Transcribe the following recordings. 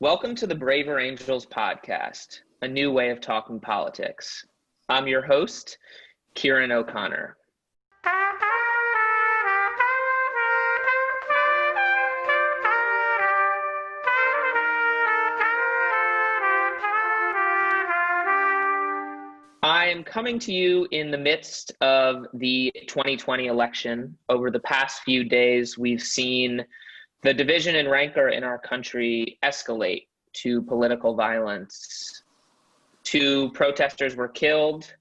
Welcome to the Braver Angels podcast, a new way of talking politics. I'm your host, Ciaran O'Connor. I am coming to you in the midst of the 2020 election. Over the past few days, we've seen the division and rancor in our country escalate to political violence. 2 protesters were killed.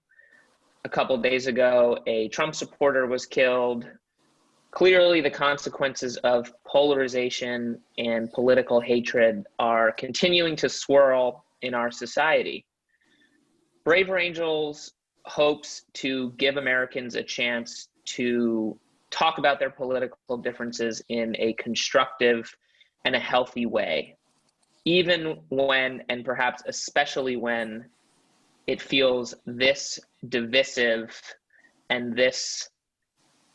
A couple days ago, a Trump supporter was killed. Clearly, the consequences of polarization and political hatred are continuing to swirl in our society. Braver Angels hopes to give Americans a chance to talk about their political differences in a constructive and a healthy way, even when, and perhaps especially when, it feels this divisive and this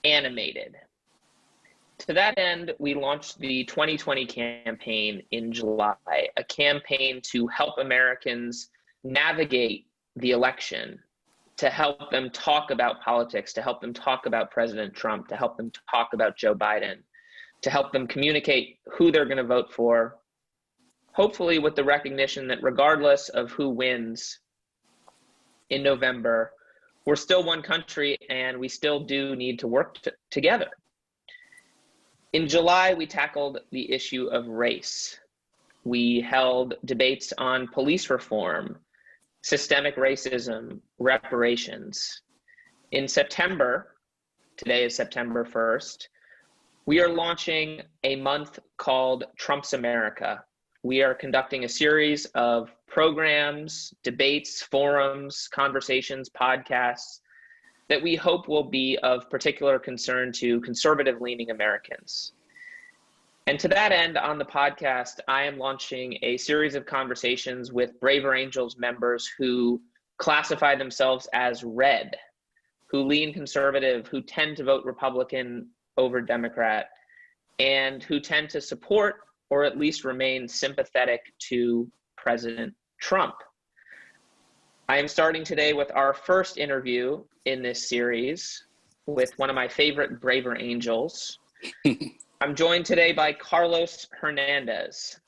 animated. To that end, we launched the 2020 campaign in July, a campaign to help Americans navigate the election, to help them talk about politics, to help them talk about President Trump, to help them talk about Joe Biden, to help them communicate who they're going to vote for, hopefully with the recognition that regardless of who wins in November, we're still one country and we still do need to work together. In July, we tackled the issue of race. We held debates on police reform, systemic racism, reparations. In September, today is September 1st, we are launching a month called Trump's America. We are conducting a series of programs, debates, forums, conversations, podcasts that we hope will be of particular concern to conservative-leaning Americans. And to that end, on the podcast, I am launching a series of conversations with Braver Angels members who classify themselves as red, who lean conservative, who tend to vote Republican over Democrat, and who tend to support or at least remain sympathetic to President Trump. I am starting today with our first interview in this series with one of my favorite Braver Angels. I'm joined today by Carlos Hernandez.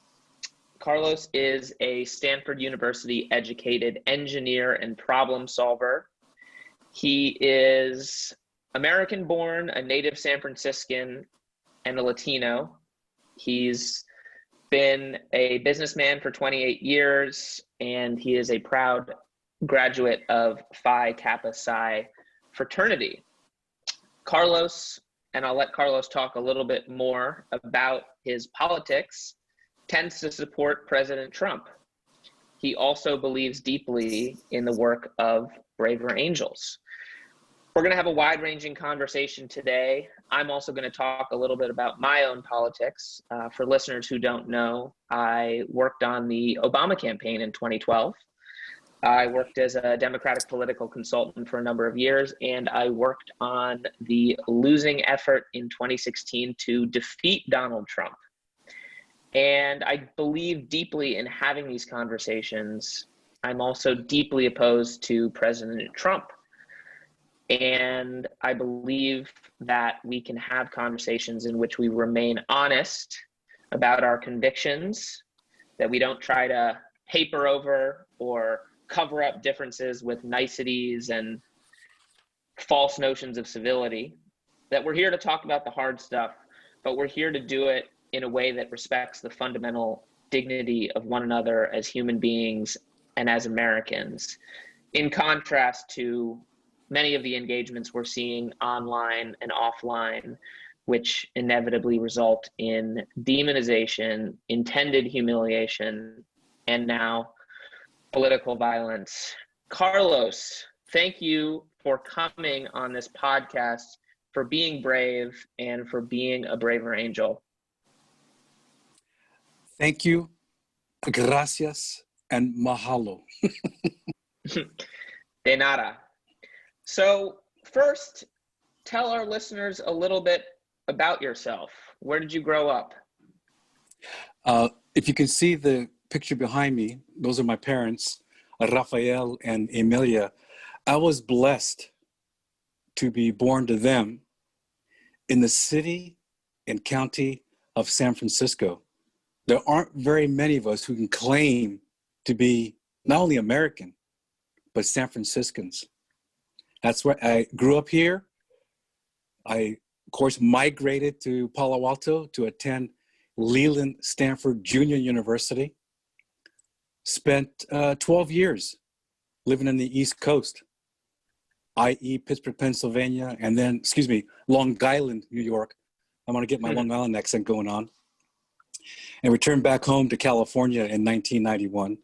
Carlos is a Stanford University educated engineer and problem solver. He is American born, a native San Franciscan, and a Latino. He's been a businessman for 28 years, and he is a proud graduate of Phi Kappa Psi fraternity. Carlos, and I'll let Carlos talk a little bit more about his politics, tends to support President Trump. He also believes deeply in the work of Braver Angels. We're going to have a wide-ranging conversation today. I'm also going to talk a little bit about my own politics. For listeners who don't know, I worked on the Obama campaign in 2012. I worked as a Democratic political consultant for a number of years, and I worked on the losing effort in 2016 to defeat Donald Trump. And I believe deeply in having these conversations. I'm also deeply opposed to President Trump. And I believe that we can have conversations in which we remain honest about our convictions, that we don't try to paper over or cover up differences with niceties and false notions of civility, that we're here to talk about the hard stuff, but we're here to do it in a way that respects the fundamental dignity of one another as human beings and as Americans, in contrast to many of the engagements we're seeing online and offline, which inevitably result in demonization, intended humiliation, and now political violence. Carlos, thank you for coming on this podcast, for being brave, and for being a Braver Angel. Thank you, gracias, and mahalo. De nada. So first, tell our listeners a little bit about yourself. Where did you grow up? If you can see the picture behind me, those are my parents, Rafael and Emilia. I was blessed to be born to them in the city and county of San Francisco. There aren't very many of us who can claim to be not only American, but San Franciscans. That's where I grew up here. I, of course, migrated to Palo Alto to attend Leland Stanford Junior University. Spent 12 years living in the East Coast, i.e. Pittsburgh, Pennsylvania, and then, Long Island, New York. I want to get my Long Island accent going on. And returned back home to California in 1991.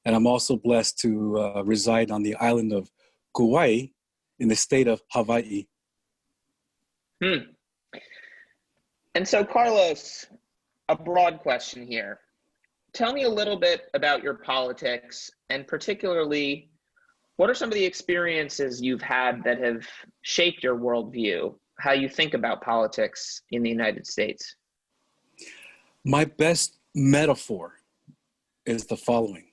And I'm also blessed to reside on the island of Kauai in the state of Hawaii. And so, Carlos, a broad question here. Tell me a little bit about your politics, and particularly, what are some of the experiences you've had that have shaped your worldview, how you think about politics in the United States? My best metaphor is the following.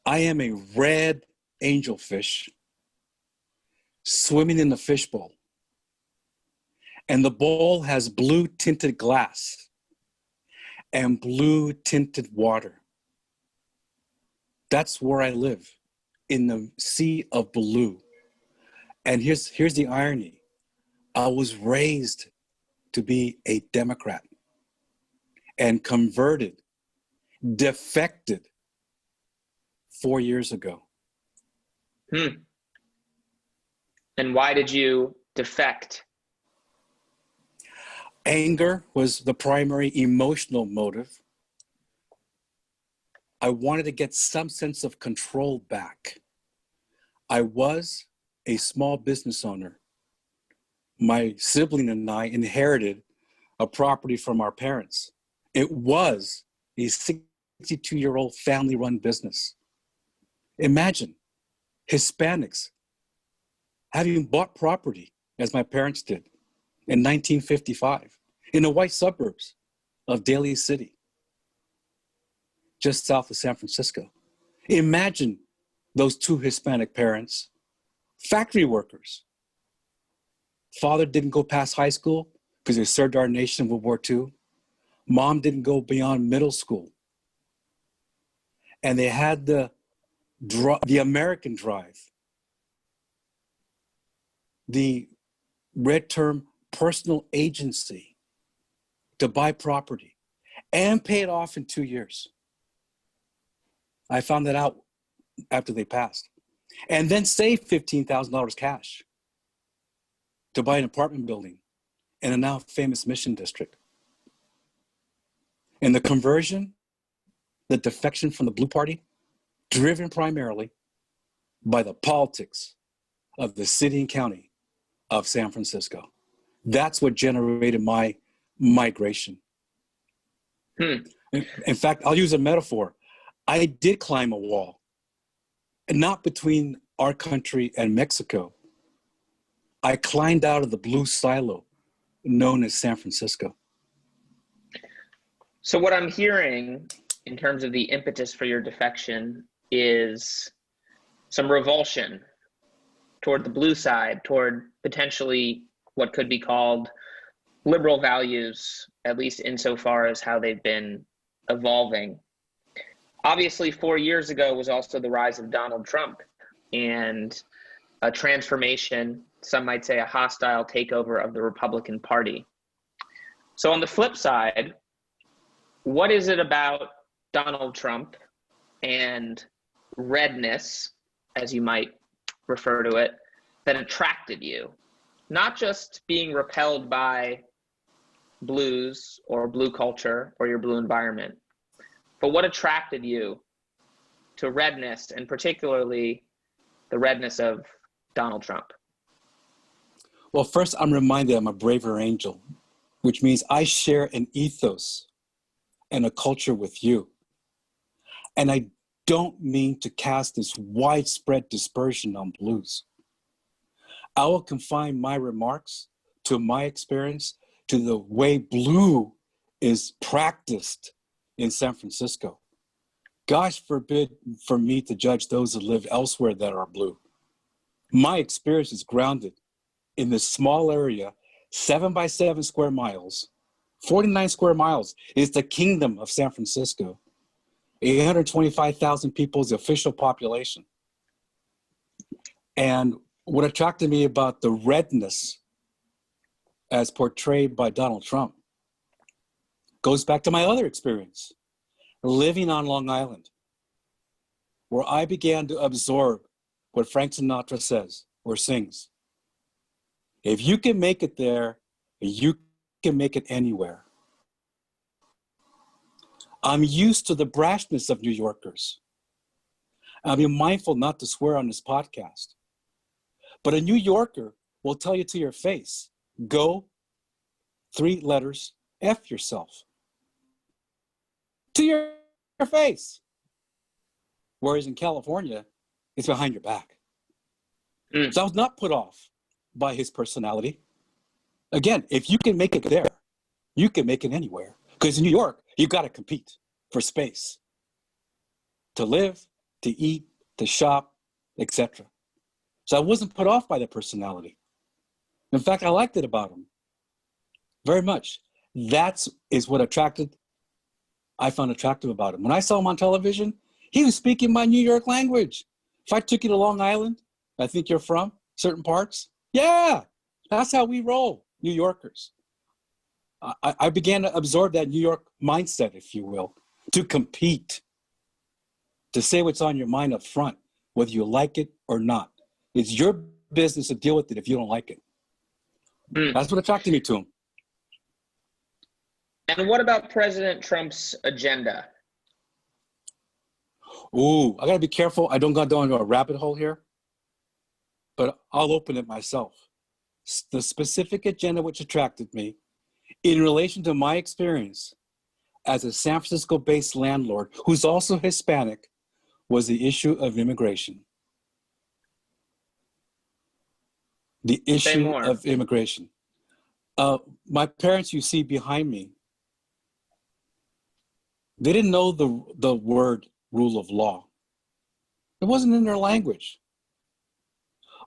I am a red angelfish swimming in the fishbowl, and the bowl has blue tinted glass and blue tinted water. That's where I live, in the sea of blue. And here's the irony. I was raised to be a Democrat and converted, defected 4 years ago. And why did you defect? Anger was the primary emotional motive. I wanted to get some sense of control back. I was a small business owner. My sibling and I inherited a property from our parents. It was a 62-year-old family-run business. Imagine Hispanics having bought property, as my parents did, in 1955, in the white suburbs of Daly City, just south of San Francisco. Imagine those two Hispanic parents, factory workers. Father didn't go past high school because they served our nation in World War II. Mom didn't go beyond middle school. And they had the American drive, the red term personal agency to buy property and pay it off in 2 years. I found that out after they passed. And then save $15,000 cash to buy an apartment building in a now famous Mission District. And the conversion, the defection from the Blue Party, driven primarily by the politics of the city and county of San Francisco. That's what generated my migration. In fact, I'll use a metaphor. I did climb a wall, and not between our country and Mexico. I climbed out of the blue silo known as San Francisco. So what I'm hearing in terms of the impetus for your defection is some revulsion toward the blue side, toward potentially what could be called liberal values, at least insofar as how they've been evolving. Obviously, 4 years ago was also the rise of Donald Trump and a transformation, some might say a hostile takeover of the Republican Party. So on the flip side, what is it about Donald Trump and redness, as you might refer to it, that attracted you? Not just being repelled by blues or blue culture or your blue environment, but what attracted you to redness, and particularly the redness of Donald Trump? Well, first, I'm reminded I'm a braver angel, which means I share an ethos and a culture with you. And I don't mean to cast this widespread dispersion on blues. I will confine my remarks to my experience, to the way blue is practiced in San Francisco. Gosh forbid for me to judge those that live elsewhere that are blue. My experience is grounded in this small area, 7 by 7 square miles, 49 square miles is the kingdom of San Francisco. 825,000 people is the official population. And what attracted me about the redness as portrayed by Donald Trump goes back to my other experience, living on Long Island, where I began to absorb what Frank Sinatra says or sings. If you can make it there, you can make it anywhere. I'm used to the brashness of New Yorkers. I'll be mindful not to swear on this podcast. But a New Yorker will tell you to your face, go, 3 letters, F yourself. To your face. Whereas in California, it's behind your back. So I was not put off by his personality. Again, if you can make it there, you can make it anywhere. Because in New York, you got to compete for space. To live, to eat, to shop, etc. So I wasn't put off by the personality. In fact, I liked it about him very much. That is what I found attractive about him. When I saw him on television, he was speaking my New York language. If I took you to Long Island, I think you're from certain parts. Yeah, that's how we roll, New Yorkers. I began to absorb that New York mindset, if you will, to compete, to say what's on your mind up front, whether you like it or not. It's your business to deal with it if you don't like it. That's what attracted me to him. And what about President Trump's agenda? Ooh, I gotta be careful. I don't go down into a rabbit hole here, but I'll open it myself. The specific agenda which attracted me in relation to my experience as a San Francisco-based landlord who's also Hispanic was the issue of immigration. The issue of immigration. My parents, you see behind me, they didn't know the word rule of law. It wasn't in their language.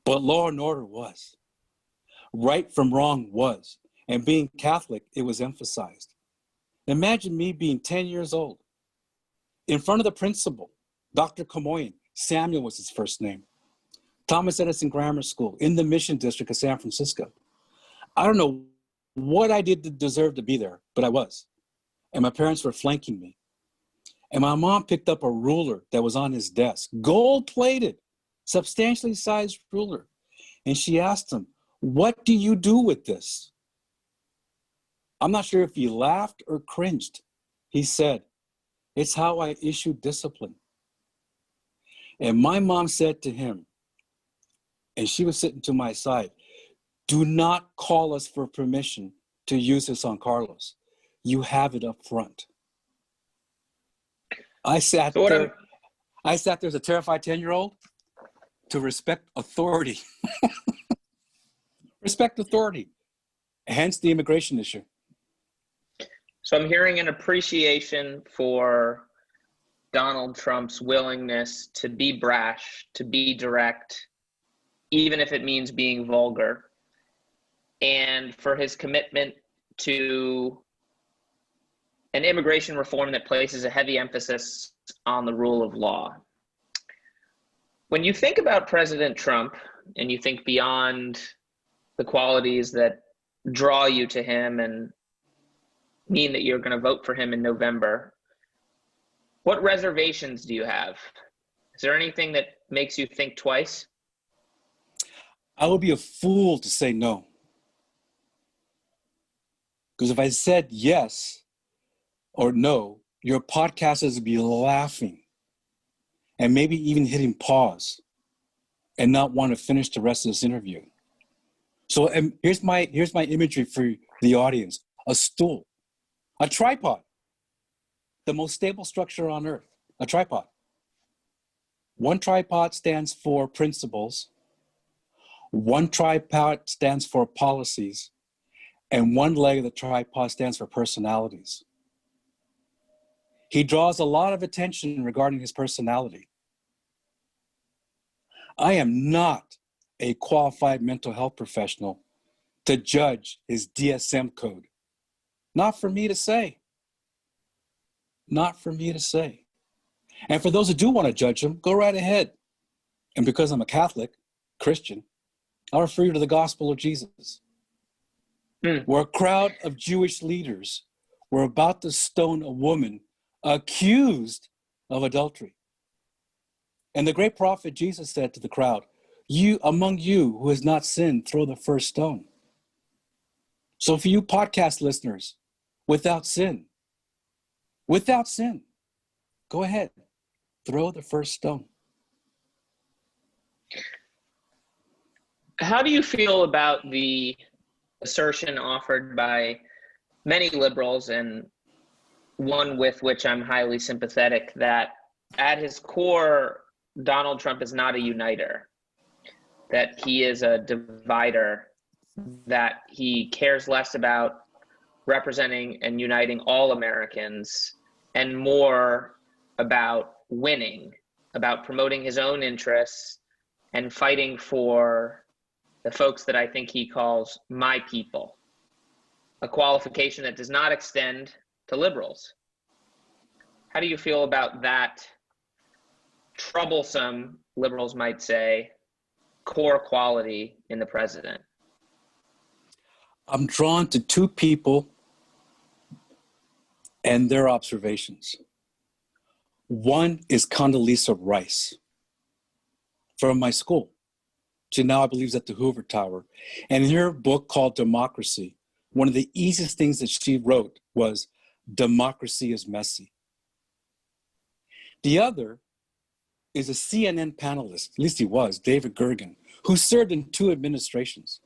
But law and order was. Right from wrong was. And being Catholic, it was emphasized. Imagine me being 10 years old, in front of the principal, Dr. Camoyan, Samuel was his first name, Thomas Edison Grammar School in the Mission District of San Francisco. I don't know what I did to deserve to be there, but I was. And my parents were flanking me. And my mom picked up a ruler that was on his desk, gold-plated, substantially sized ruler. And she asked him, "What do you do with this?" I'm not sure if he laughed or cringed. He said, "It's how I issue discipline." And my mom said to him, and she was sitting to my side, "Do not call us for permission to use this on Carlos. You have it up front." I sat there as a terrified 10-year-old to respect authority. Respect authority, hence the immigration issue. So I'm hearing an appreciation for Donald Trump's willingness to be brash, to be direct, even if it means being vulgar, and for his commitment to an immigration reform that places a heavy emphasis on the rule of law. When you think about President Trump and you think beyond the qualities that draw you to him and mean that you're going to vote for him in November, what reservations do you have? Is there anything that makes you think twice? I would be a fool to say no. Because if I said yes or no, your podcasters would be laughing and maybe even hitting pause and not want to finish the rest of this interview. So here's my imagery for the audience. A stool, a tripod, the most stable structure on earth, a tripod. One tripod stands for principles, one tripod stands for policies, and one leg of the tripod stands for personalities. He draws a lot of attention regarding his personality. I am not a qualified mental health professional to judge his DSM code. Not for me to say. Not for me to say. And for those who do want to judge him, go right ahead. And because I'm a Catholic, Christian, I'll refer you to the gospel of Jesus, where a crowd of Jewish leaders were about to stone a woman accused of adultery. And the great prophet Jesus said to the crowd, among you who has not sinned, throw the first stone. So for you podcast listeners, without sin, go ahead, throw the first stone. How do you feel about the assertion offered by many liberals, and one with which I'm highly sympathetic, that at his core, Donald Trump is not a uniter, that he is a divider, that he cares less about representing and uniting all Americans and more about winning, about promoting his own interests and fighting for the folks that I think he calls my people, a qualification that does not extend to liberals. How do you feel about that troublesome, liberals might say, core quality in the president? I'm drawn to two people and their observations. One is Condoleezza Rice from my school. She now, I believe, is at the Hoover Tower. And in her book called Democracy, one of the easiest things that she wrote was, democracy is messy. The other is a CNN panelist, at least he was, David Gergen, who served in 2 administrations.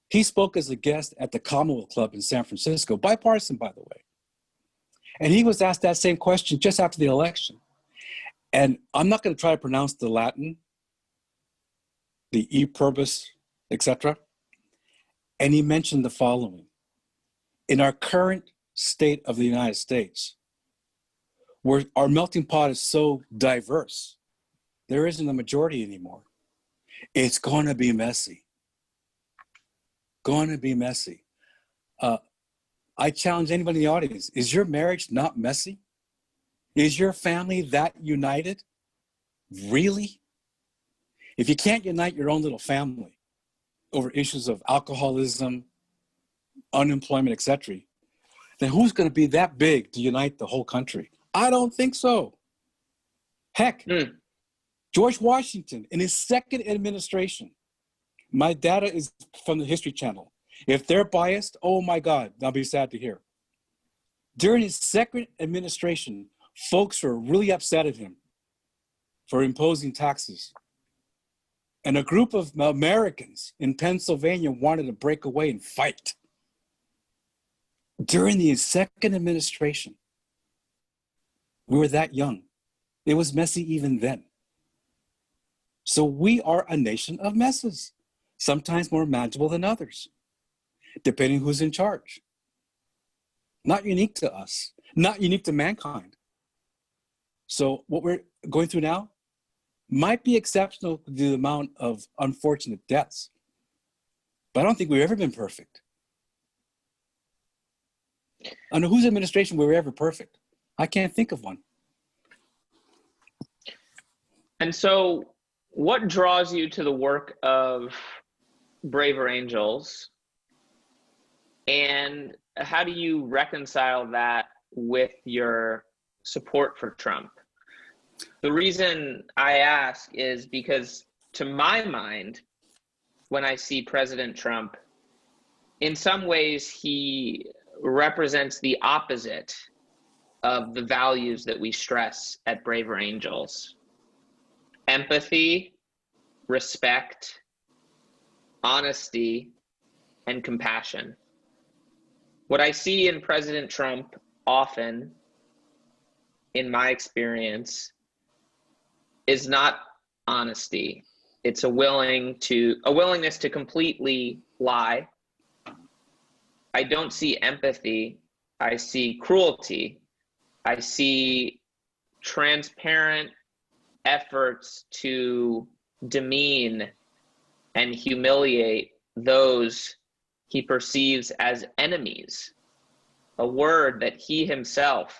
He spoke as a guest at the Commonwealth Club in San Francisco, bipartisan, by the way. And he was asked that same question just after the election. And I'm not going to try to pronounce the Latin, the e pluribus, etc. And he mentioned the following. In our current state of the United States, where our melting pot is so diverse, there isn't a majority anymore. It's going to be messy. Going to be messy. I challenge anybody in the audience, is your marriage not messy? Is your family that united? Really? If you can't unite your own little family over issues of alcoholism, unemployment, etc., then who's going to be that big to unite the whole country? I don't think so. Heck, George Washington, in his second administration, my data is from the History Channel. If they're biased, oh my God, I'll be sad to hear. During his second administration, folks were really upset at him for imposing taxes. And a group of Americans in Pennsylvania wanted to break away and fight. During the second administration, we were that young. It was messy even then. So we are a nation of messes, sometimes more manageable than others, depending who's in charge. Not unique to us, not unique to mankind. So what we're going through now might be exceptional to the amount of unfortunate deaths, but I don't think we've ever been perfect. Under whose administration were we ever perfect? I can't think of one. And so what draws you to the work of Braver Angels, and how do you reconcile that with your support for Trump? The reason I ask is because, to my mind, when I see President Trump, in some ways he represents the opposite of the values that we stress at Braver Angels. Empathy, respect, honesty, and compassion. What I see in President Trump often, in my experience, is not honesty. It's a willingness to completely lie. I don't see empathy. I see cruelty. I see transparent efforts to demean and humiliate those he perceives as enemies, a word that he himself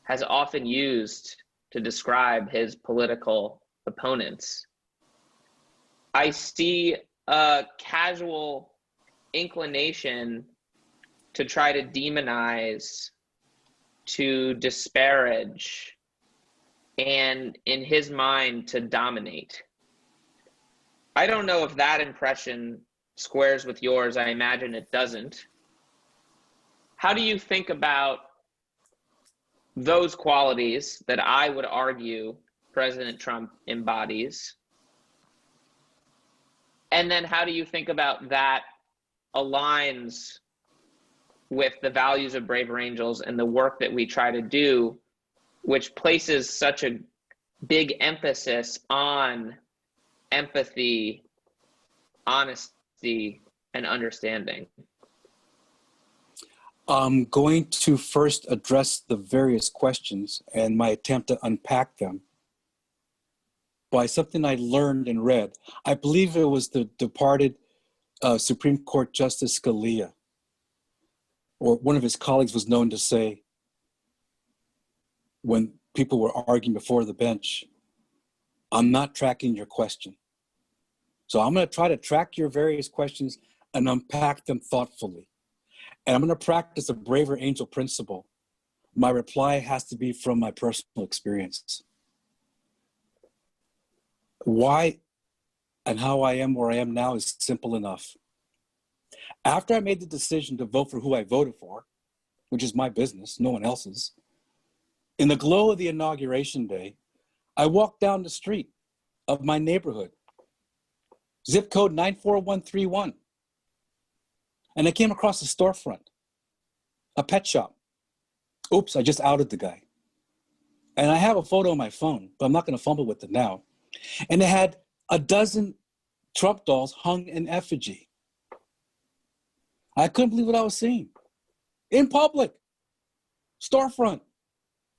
has often used to describe his political opponents. I see a casual inclination to try to demonize, to disparage, and in his mind, to dominate. I don't know if that impression squares with yours. I imagine it doesn't. How do you think about those qualities that I would argue President Trump embodies? And then how do you think about that aligns with the values of Braver Angels and the work that we try to do, which places such a big emphasis on empathy, honesty, and understanding? I'm going to first address the various questions and my attempt to unpack them by something I learned and read. I believe it was the departed Supreme Court Justice Scalia, or one of his colleagues was known to say, when people were arguing before the bench, I'm not tracking your question. So I'm going to try to track your various questions and unpack them thoughtfully. And I'm going to practice a Braver Angel principle. My reply has to be from my personal experience. Why and how I am where I am now is simple enough. After I made the decision to vote for who I voted for, which is my business, no one else's, in the glow of the inauguration day, I walked down the street of my neighborhood, zip code 94131. And I came across a storefront, a pet shop. Oops, I just outed the guy. And I have a photo on my phone, but I'm not going to fumble with it now. And it had a dozen Trump dolls hung in effigy. I couldn't believe what I was seeing. In public, storefront,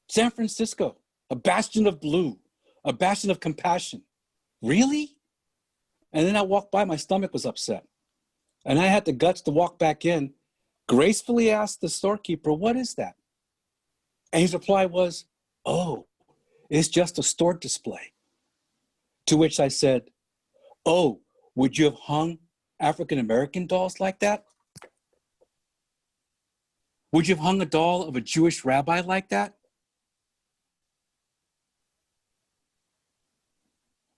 San Francisco, a bastion of blue, a bastion of compassion. Really? And then I walked by, my stomach was upset. And I had the guts to walk back in, gracefully ask the storekeeper, what is that? And his reply was, oh, it's just a store display. To which I said, oh, would you have hung African-American dolls like that? Would you have hung a doll of a Jewish rabbi like that?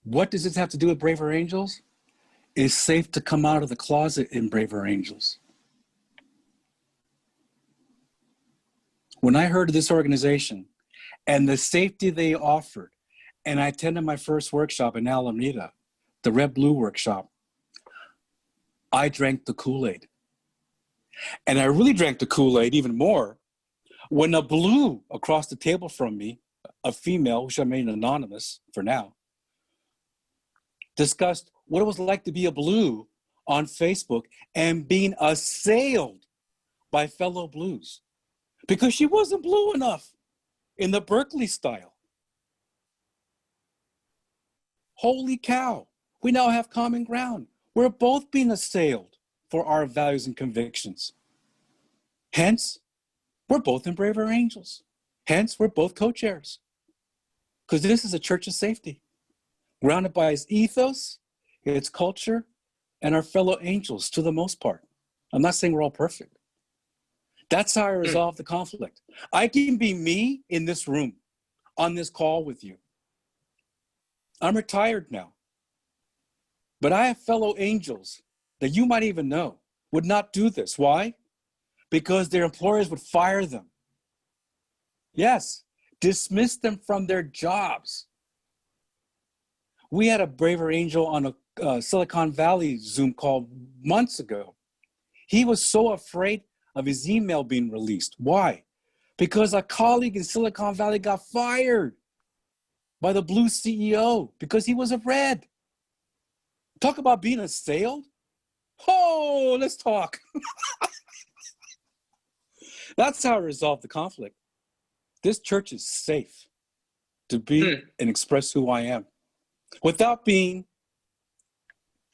What does this have to do with Braver Angels? It's safe to come out of the closet in Braver Angels. When I heard of this organization and the safety they offered, and I attended my first workshop in Alameda, the Red Blue workshop, I drank the Kool-Aid. And I really drank the Kool-Aid even more when a blue across the table from me, a female, which I made anonymous for now, discussed what it was like to be a blue on Facebook and being assailed by fellow blues because she wasn't blue enough in the Berkeley style. Holy cow, we now have common ground. We're both being assailed for our values and convictions. Hence, we're both in Braver Angels. Hence, we're both co-chairs. Because this is a church of safety, grounded by its ethos, its culture, and our fellow angels to the most part. I'm not saying we're all perfect. That's how I resolve the conflict. I can be me in this room, on this call with you. I'm retired now. But I have fellow angels that you might even know would not do this. Why? Because their employers would fire them. Yes, dismiss them from their jobs. We had a Braver Angel on a Silicon Valley Zoom call months ago. He was so afraid of his email being released. Why? Because a colleague in Silicon Valley got fired by the blue CEO because he was a red. Talk about being assailed. Oh, let's talk. That's how I resolve the conflict. this church is safe to be and express who I am without being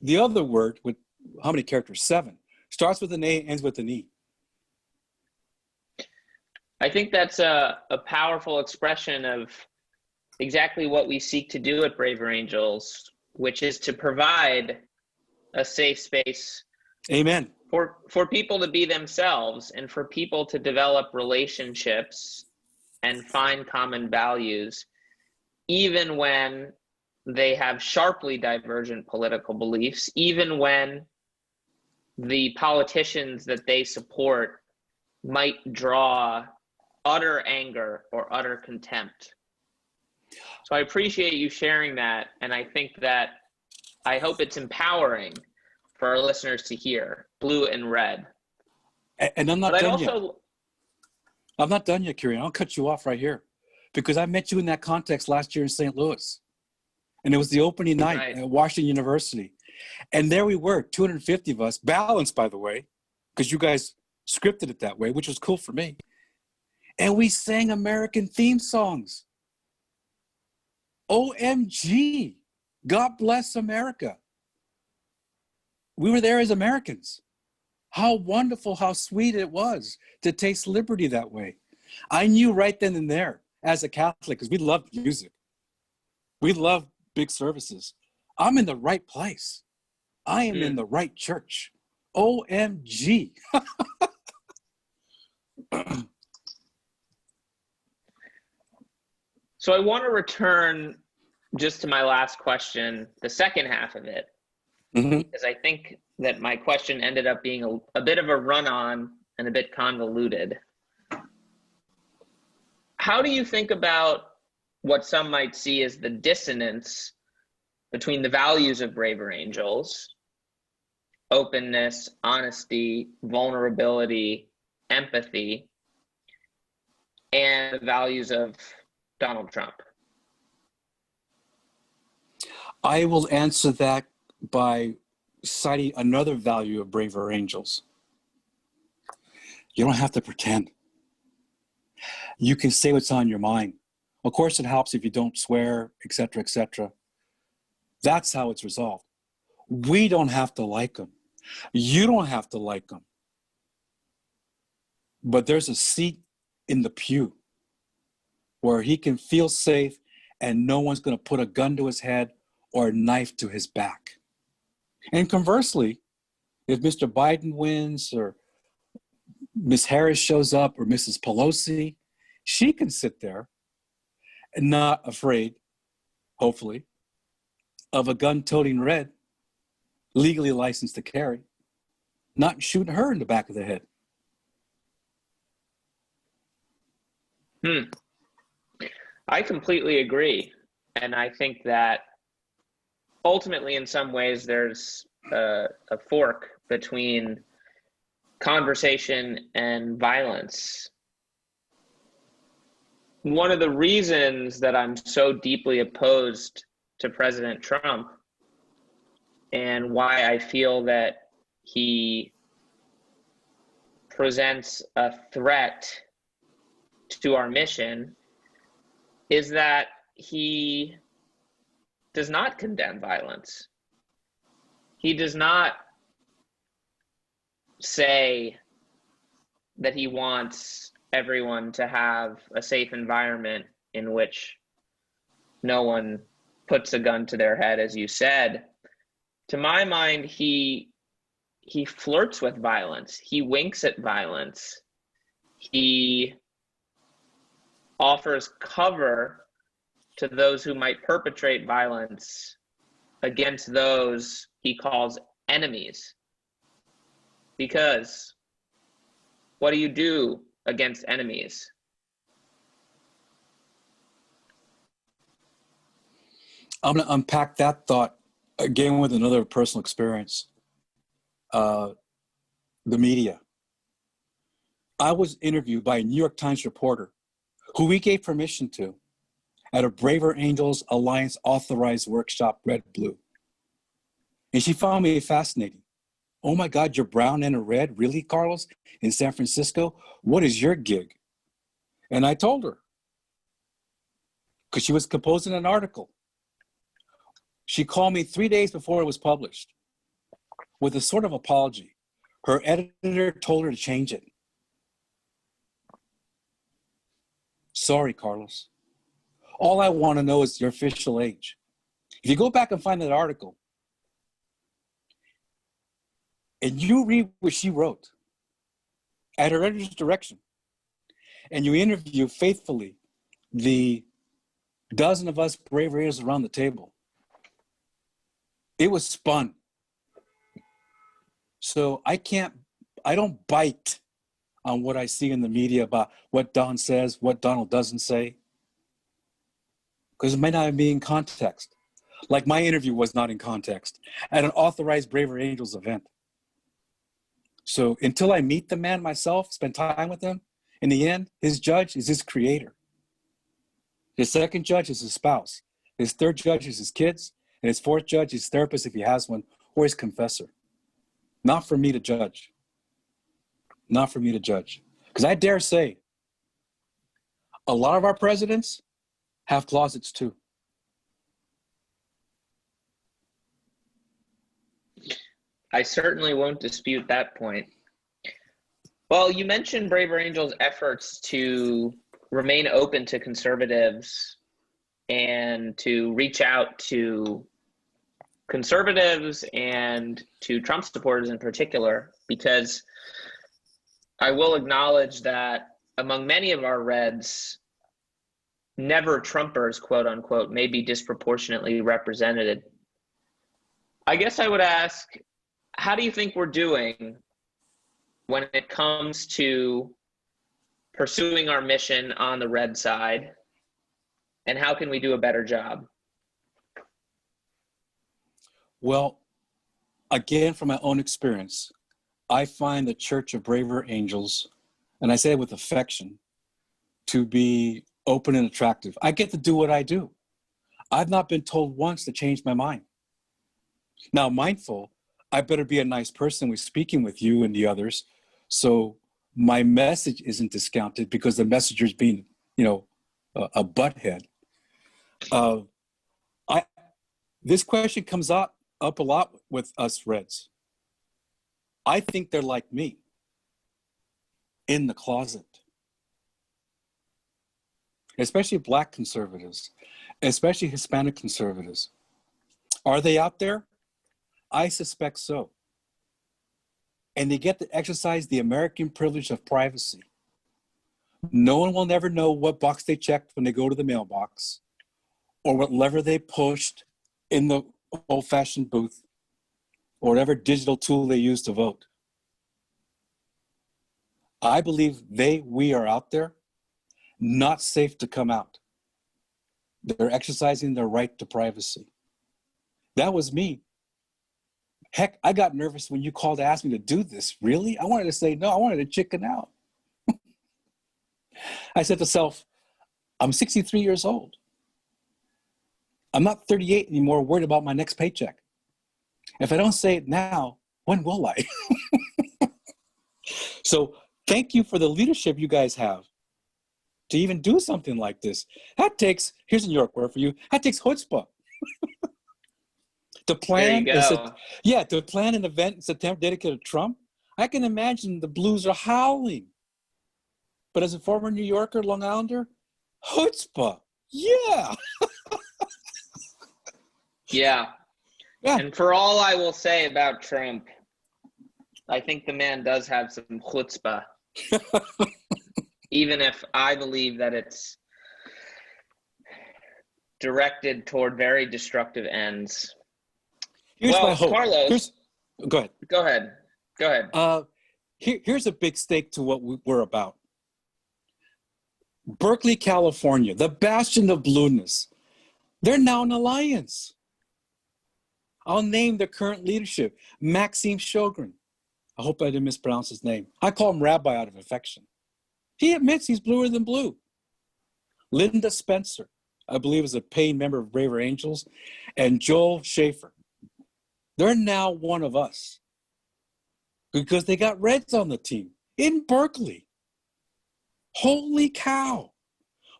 the other word with how many characters? 7. Starts with an A, ends with an E. I think that's a powerful expression of exactly what we seek to do at Braver Angels, which is to provide a safe space. Amen. For people to be themselves and for people to develop relationships and find common values, even when they have sharply divergent political beliefs, even when the politicians that they support might draw utter anger or utter contempt. So I appreciate you sharing that, and I think that I hope it's empowering for our listeners to hear, blue and red. And I'm not done yet. I'm not done yet, Ciaran. I'll cut you off right here because I met you in that context last year in St. Louis. And it was the opening night at Washington University. And there we were, 250 of us, balanced, by the way, because you guys scripted it that way, which was cool for me. And we sang American theme songs. OMG, God bless America. We were there as Americans. How wonderful, how sweet it was to taste liberty that way. I knew right then and there as a Catholic, because we love music. We love big services. I'm in the right place. I am in the right church. OMG. So I want to return just to my last question, the second half of it, because I think that my question ended up being a bit of a run-on and a bit convoluted. How do you think about what some might see as the dissonance between the values of Braver Angels, openness, honesty, vulnerability, empathy, and the values of Donald Trump? I will answer that by citing another value of Braver Angels. You don't have to pretend. You can say what's on your mind. Of course, it helps if you don't swear, etc., etc. That's how it's resolved. We don't have to like them. You don't have to like them. But there's a seat in the pew where he can feel safe and no one's going to put a gun to his head or a knife to his back. And conversely, if Mr. Biden wins or Ms. Harris shows up or Mrs. Pelosi, she can sit there and not afraid, hopefully, of a gun-toting red, legally licensed to carry, not shooting her in the back of the head. I completely agree. And I think that ultimately, in some ways, there's a fork between conversation and violence. One of the reasons that I'm so deeply opposed to President Trump and why I feel that he presents a threat to our mission is that he does not condemn violence. He does not say that he wants everyone to have a safe environment in which no one puts a gun to their head, as you said. To my mind, he flirts with violence. He winks at violence. He offers cover to those who might perpetrate violence against those he calls enemies. Because what do you do against enemies? I'm going to unpack that thought again with another personal experience. The media. I was interviewed by a New York Times reporter who we gave permission to at a Braver Angels Alliance authorized workshop, Red Blue. And she found me fascinating. Oh my God, you're brown and a red? Really, Carlos? In San Francisco? What is your gig? And I told her, because she was composing an article. She called me 3 days before it was published with a sort of apology. Her editor told her to change it. Sorry, Carlos. All I want to know is your official age. If you go back and find that article, and you read what she wrote at her editor's direction, and you interview faithfully the dozen of us brave readers around the table, it was spun. So I don't bite on what I see in the media about what Don says, what Donald doesn't say, because it might not be in context. Like my interview was not in context at an authorized Braver Angels event. So until I meet the man myself, spend time with him, in the end, his judge is his creator. His second judge is his spouse. His third judge is his kids. And his fourth judge is his therapist if he has one, or his confessor. Not for me to judge. Not for me to judge. Because I dare say, a lot of our presidents have closets too. I certainly won't dispute that point. Well, you mentioned Braver Angels' efforts to remain open to conservatives and to reach out to conservatives and to Trump supporters in particular, because I will acknowledge that among many of our Reds, never Trumpers, quote unquote, may be disproportionately represented. I guess I would ask, how do you think we're doing when it comes to pursuing our mission on the Red side? And how can we do a better job? Well, again, from my own experience, I find the Church of Braver Angels, and I say it with affection, to be open and attractive. I get to do what I do. I've not been told once to change my mind. Now, mindful, I better be a nice person with speaking with you and the others, so my message isn't discounted because the messenger's being, a butthead. This question comes up a lot with us Reds. I think they're like me, in the closet. Especially Black conservatives, especially Hispanic conservatives. Are they out there? I suspect so. And they get to exercise the American privilege of privacy. No one will never know what box they checked when they go to the mailbox, or what lever they pushed in the old-fashioned booth, or whatever digital tool they use to vote. I believe we are out there, not safe to come out. They're exercising their right to privacy. That was me. Heck, I got nervous when you called to ask me to do this. Really? I wanted to say no. I wanted to chicken out. I said to self, I'm 63 years old. I'm not 38 anymore, worried about my next paycheck. If I don't say it now, when will I? So thank you for the leadership you guys have to even do something like this. That takes, here's a New York word for you, that takes chutzpah. To plan, to plan an event in September dedicated to Trump, I can imagine the Blues are howling. But as a former New Yorker, Long Islander, chutzpah, yeah. Yeah. And for all I will say about Trump, I think the man does have some chutzpah. Even if I believe that it's directed toward very destructive ends. Here's my hope. Carlos, go ahead. Go ahead. Here's a big stake to what we're about. Berkeley, California, the bastion of blueness. They're now an alliance. I'll name the current leadership, Maxime Shogren. I hope I didn't mispronounce his name. I call him Rabbi out of affection. He admits he's bluer than blue. Linda Spencer, I believe, is a paid member of Braver Angels, and Joel Schaefer. They're now one of us because they got Reds on the team in Berkeley. Holy cow.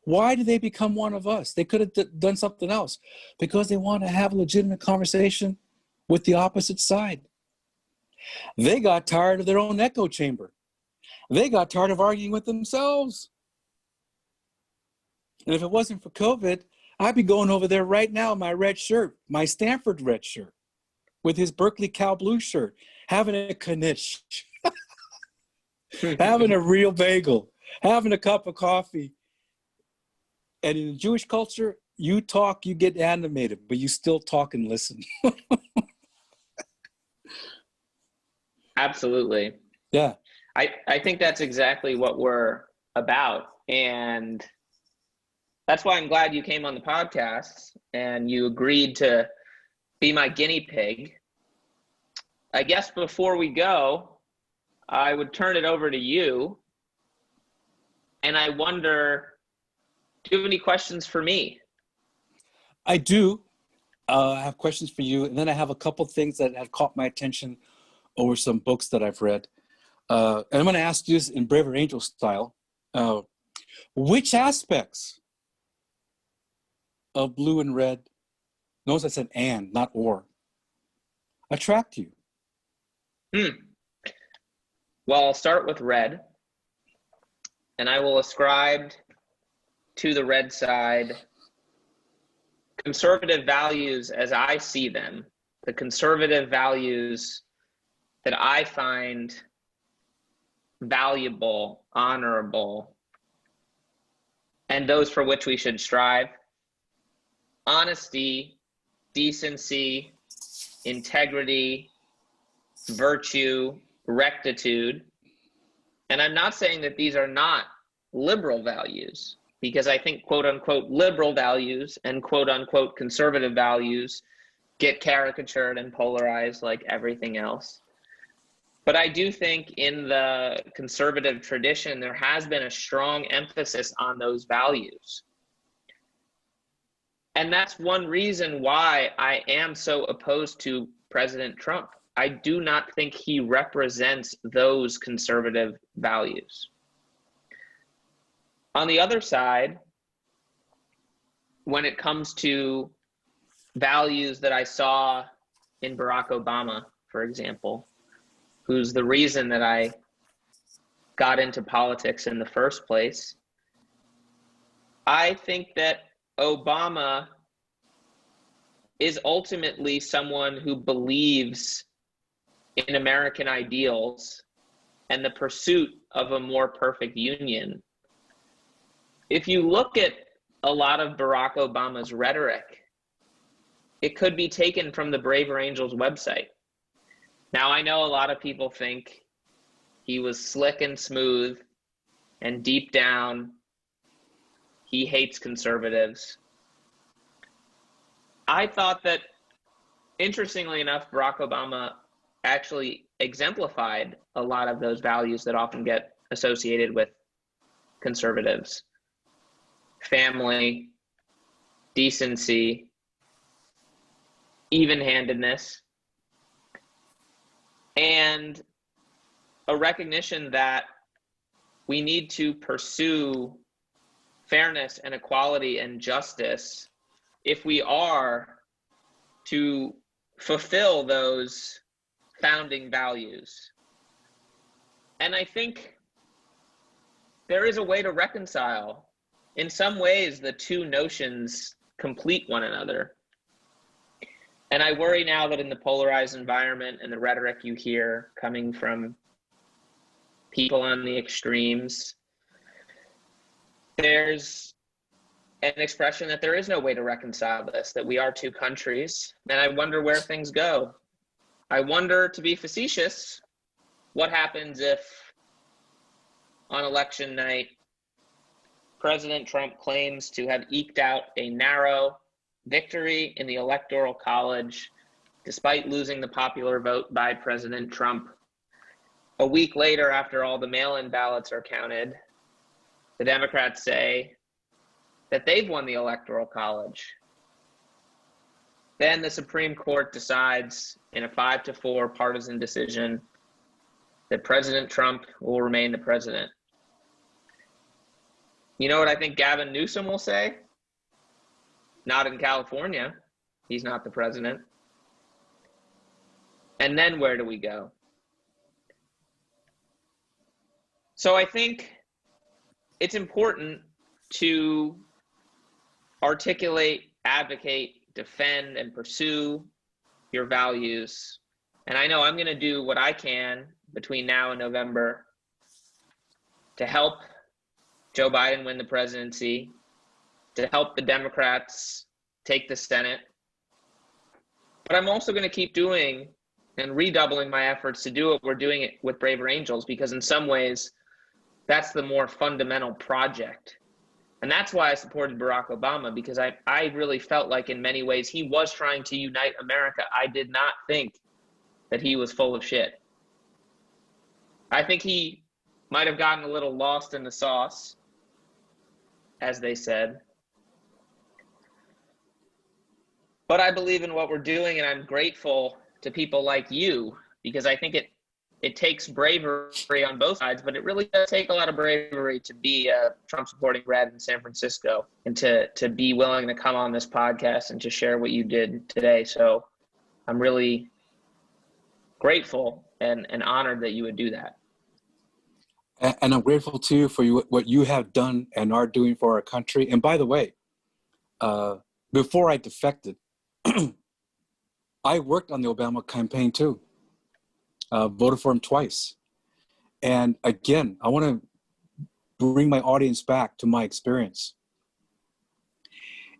Why did they become one of us? They could have done something else because they want to have a legitimate conversation with the opposite side. They got tired of their own echo chamber. They got tired of arguing with themselves. And if it wasn't for COVID, I'd be going over there right now in my red shirt, my Stanford red shirt, with his Berkeley Cal Blue shirt, having a knish, having a real bagel, having a cup of coffee. And in the Jewish culture, you talk, you get animated, but you still talk and listen. Absolutely. Yeah. I think that's exactly what we're about. And that's why I'm glad you came on the podcast and you agreed to be my guinea pig. I guess before we go, I would turn it over to you. And I wonder, do you have any questions for me? I do. I have questions for you. And then I have a couple things that have caught my attention over some books that I've read. And I'm going to ask you this in Braver Angel style. Which aspects of blue and red, notice I said and, not or, attract you? Well, I'll start with red. And I will ascribe to the red side conservative values as I see them, the conservative values that I find valuable, honorable, and those for which we should strive. Honesty, decency, integrity, virtue, rectitude. And I'm not saying that these are not liberal values, because I think quote unquote liberal values and quote unquote conservative values get caricatured and polarized like everything else. But I do think in the conservative tradition, there has been a strong emphasis on those values. And that's one reason why I am so opposed to President Trump. I do not think he represents those conservative values. On the other side, when it comes to values that I saw in Barack Obama, for example, who's the reason that I got into politics in the first place, I think that Obama is ultimately someone who believes in American ideals and the pursuit of a more perfect union. If you look at a lot of Barack Obama's rhetoric, it could be taken from the Braver Angels website. Now, I know a lot of people think he was slick and smooth, and deep down, he hates conservatives. I thought that, interestingly enough, Barack Obama actually exemplified a lot of those values that often get associated with conservatives. Family, decency, even-handedness, and a recognition that we need to pursue fairness and equality and justice if we are to fulfill those founding values. And I think there is a way to reconcile. In some ways, the two notions complete one another. And I worry now that in the polarized environment and the rhetoric you hear coming from people on the extremes, there's an expression that there is no way to reconcile this, that we are two countries. And I wonder where things go. I wonder, to be facetious, what happens if on election night, President Trump claims to have eked out a narrow victory in the Electoral College, despite losing the popular vote by President Trump. A week later, after all the mail-in ballots are counted, the Democrats say that they've won the Electoral College. Then the Supreme Court decides in a 5-4 partisan decision that President Trump will remain the president. You know what I think Gavin Newsom will say? Not in California. He's not the president. And then where do we go? So I think it's important to articulate, advocate, defend, and pursue your values. And I know I'm going to do what I can between now and November to help Joe Biden win the presidency, to help the Democrats take the Senate. But I'm also going to keep doing and redoubling my efforts to do what we're doing it with Braver Angels, because in some ways, that's the more fundamental project. And that's why I supported Barack Obama, because I really felt like in many ways he was trying to unite America. I did not think that he was full of shit. I think he might have gotten a little lost in the sauce, as they said. But I believe in what we're doing, and I'm grateful to people like you, because I think it takes bravery on both sides, but it really does take a lot of bravery to be a Trump-supporting red in San Francisco and to be willing to come on this podcast and to share what you did today. So I'm really grateful and honored that you would do that. And I'm grateful too for what you have done and are doing for our country. And by the way, before I defected, I worked on the Obama campaign too. Voted for him twice. And again, I want to bring my audience back to my experience.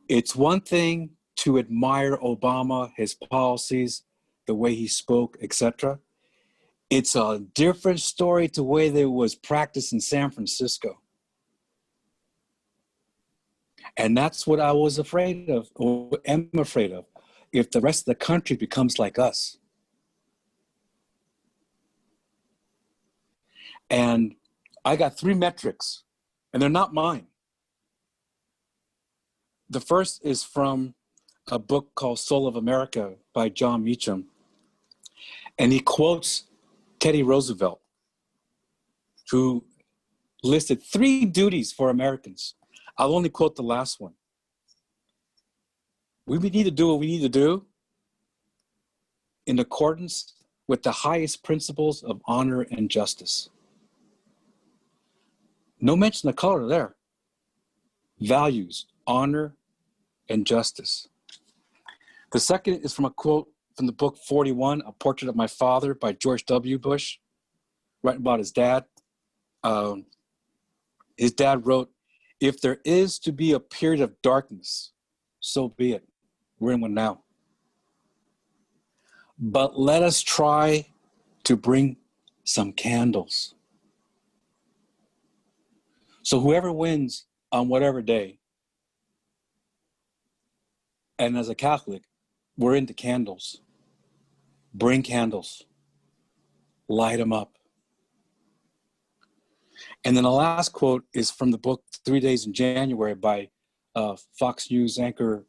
It's one thing to admire Obama, his policies, the way he spoke, etc. It's a different story to the way that it was practiced in San Francisco. And that's what I was afraid of, or am afraid of, if the rest of the country becomes like us. And I got 3 metrics, and they're not mine. The first is from a book called Soul of America by John Meacham. And he quotes Teddy Roosevelt, who listed 3 duties for Americans. I'll only quote the last one. We need to do what we need to do in accordance with the highest principles of honor and justice. No mention of color there. Values, honor, and justice. The second is from a quote from the book 41, A Portrait of My Father by George W. Bush, writing about his dad. His dad wrote, "If there is to be a period of darkness, so be it. We're in one now. But let us try to bring some candles." So whoever wins on whatever day, and as a Catholic, we're into candles. Bring candles. Light them up. And then the last quote is from the book 3 Days in January by Fox News anchor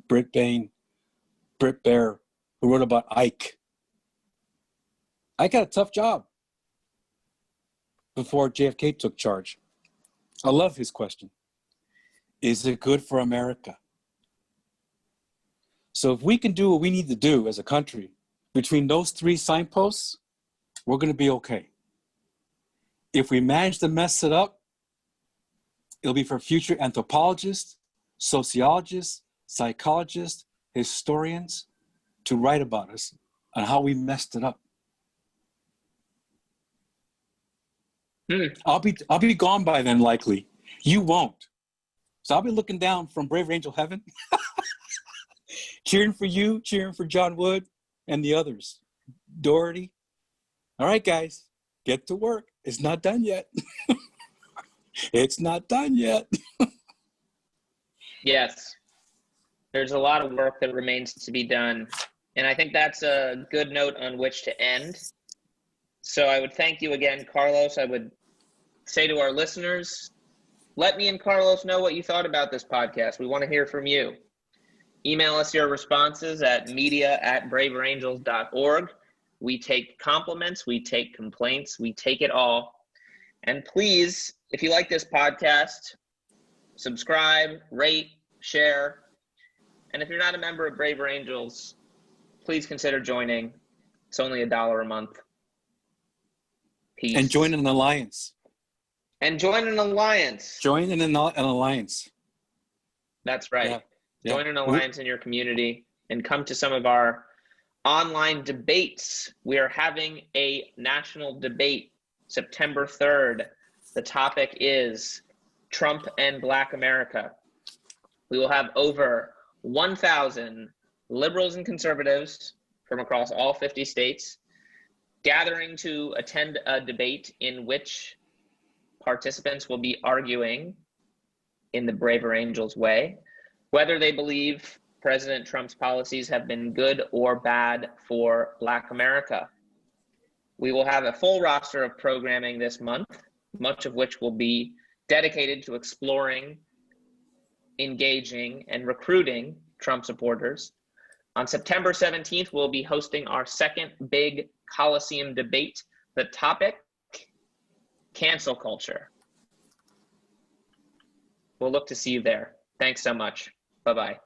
Britt Baer, who wrote about Ike. I got a tough job before JFK took charge. I love his question. Is it good for America? So if we can do what we need to do as a country, between those 3 signposts, we're going to be okay. If we manage to mess it up, it'll be for future anthropologists, sociologists, psychologists, historians to write about us on how we messed it up. I'll be gone by then, likely. You won't. So I'll be looking down from Braver Angel Heaven, cheering for you, cheering for John Wood and the others. Doherty. All right, guys, get to work. It's not done yet. It's not done yet. Yes. There's a lot of work that remains to be done. And I think that's a good note on which to end. So I would thank you again, Carlos. I would say to our listeners, let me and Carlos know what you thought about this podcast. We want to hear from you. Email us your responses at media@braverangels.org. We take compliments, we take complaints, we take it all. And please, if you like this podcast, subscribe, rate, share. And if you're not a member of Braver Angels, please consider joining. It's only $1 a month. Peace. And join an alliance. Join an alliance. Join an alliance. That's right. Yeah. Join an alliance in your community and come to some of our online debates. We are having a national debate September 3rd. The topic is Trump and Black America. We will have over 1,000 liberals and conservatives from across all 50 states gathering to attend a debate in which participants will be arguing in the Braver Angels way whether they believe President Trump's policies have been good or bad for Black America. We will have a full roster of programming this month, much of which will be dedicated to exploring, engaging, and recruiting Trump supporters. On September 17th, we'll be hosting our second big Coliseum debate. The topic, cancel culture. We'll look to see you there. Thanks so much. Bye-bye.